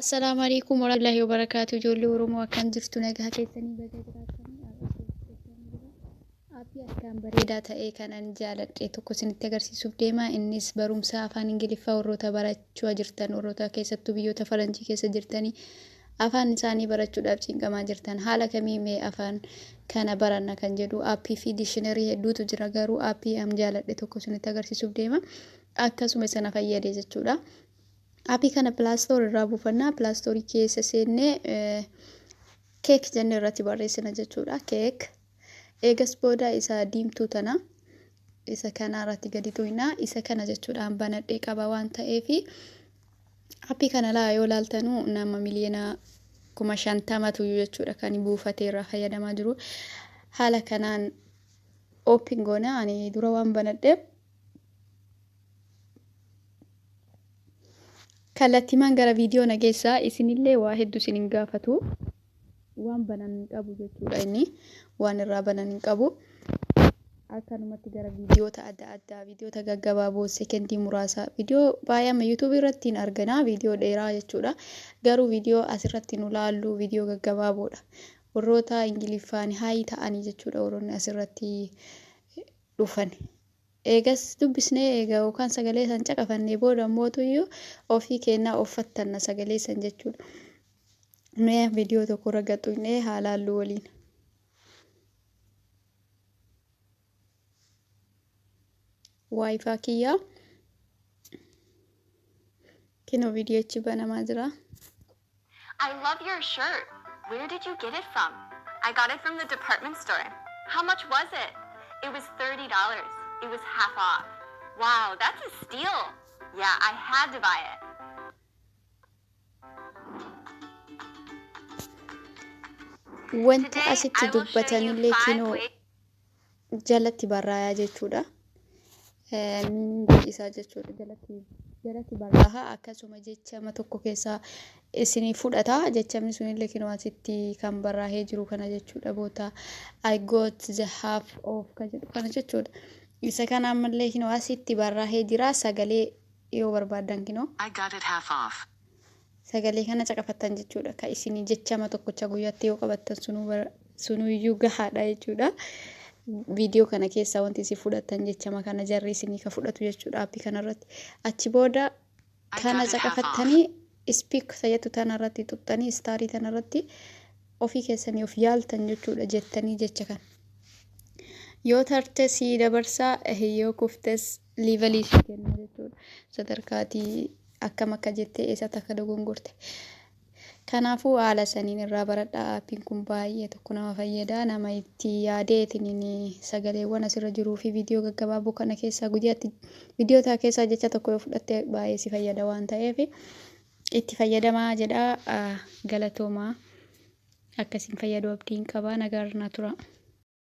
Assalamu alaikum warahmatullahi wabarakatuh. Ijoollee Oromoo akkam jirtu nagaa keessanii baga jiraatanii aappii akkaan bareedaa ta'e kanan jaaladhe tokko isinitti agarsiisuuf deema. Innis barumsa afaan Ingiliffaa warroota barachaa jirtan, warroota keessattuu biyyoota Faranjii keessa jirtanii afaan isaanii barachuudhaaf cinqamaa jirtan haala kamiin afaan kana baranna kan jedhu aappii fi dikshiinarii hedduutu jira. Garuu aappii am jaaladhe tokko isinitti agarsiisuuf deema. Akkasuma sana fayyade jechuudha. Aappii kana Plaastoor irraa buufannaa. Plaastoorii keessa seennee keek jennee irratti barreessina jechuudha. Keek eegas booda isa diimtuu tana isa kana irratti gadi tuqna. Isa kana jechuudhaan banadhee qaba waan ta'eef aappii kana laa yoo laaltanuu nama miliyoona 50,000tu jechuudha kan buufatee irraa fayyadamaa jiru. Haala kanaan open goona. Ani dura waan banadheef kallattiimaan gara viidiyoo nageessaa isinillee waa hedduu isinin gaafatu waan banan qabu jechuudha. Inni waan irraa banan qabu akkanumatti gara viidiyoota adda addaa viidiyoota gaggabaaboo sekendii muraasa viidiyoo baay'ama YouTube irratti argina viidiyoo dheeraa jechuudha. Garuu viidiyoo asirratti nu laallu viidiyoo gaggabaaboodha. Warroota Ingiliffaan haayii ta'anii jechuudha warroonni asirratti dhufan. Eegas dubbisnee eega yookaan sagalee san caqafannee booda mootuyyuu ofii kennaa uffattanna sagalee san jechuudha. Mee viidiyoo tokko ragaxuunee haalaallu waliin. Waayifaa kiyyaa kinoo viidiyoochi banamaa jira. I love your shirt. Where did you get it from? I got it from the department store. How much was it? It was $30. It was half off. Wow, that's a steal. Yeah, I had to buy it. Wanta asitti dubbatanillee kinoo jalatti barraayaa jechuudha. Miingi isaa jechuudha jalatti barraayaa akkasuma jechama tokko keessaa isinii fudhata. Jechamni sunillee kinoo asitti kan barraahee jiru kana jechuudha. Boota I got the half off kan jedhu kana jechuudha. Isa kana ammallee kinoo asitti barraahee jira. Sagalee yoo barbaadan kinoo I got it half off. sagalee kana caqafattan jechuudha. Ka isinii jechama tokkocha guyyaatti yoo qabattan sunuyyuu gahaadha jechuudha. Viidiyoo kana keessaa wanti isin fudhattan jechama kana jarri isinii ka fudhatu jechuudha aappii kanarratti. Achi booda kana caqafattanii speak sayatu tanarratti tuqxanii istaarii tanarratti ofii keessanii of yaaltan jechuudha jettanii jecha kana. Yoo tarte si dabarsaa yoo kuftes liivalii si kenna jechuudha. Sadarkaatii akkam akka jettee eessatti akka dogongorte. Kanaafuu haala saniin irraa baradhaa. Aappiin kun baay'ee tokko nama fayyada. Nama itti yaadeetiin sagaleewwan asirra jiruu fi viidiyoo gaggabaaboo kana keessaa guyyaatti viidiyoo keessaa jecha tokko yoo fudhatte baay'ee si fayyada waan ta'eef itti fayyadamaa jedha. Galatoomaa akkasiin fayyadu abdiin qaba. Nagaarraa tura.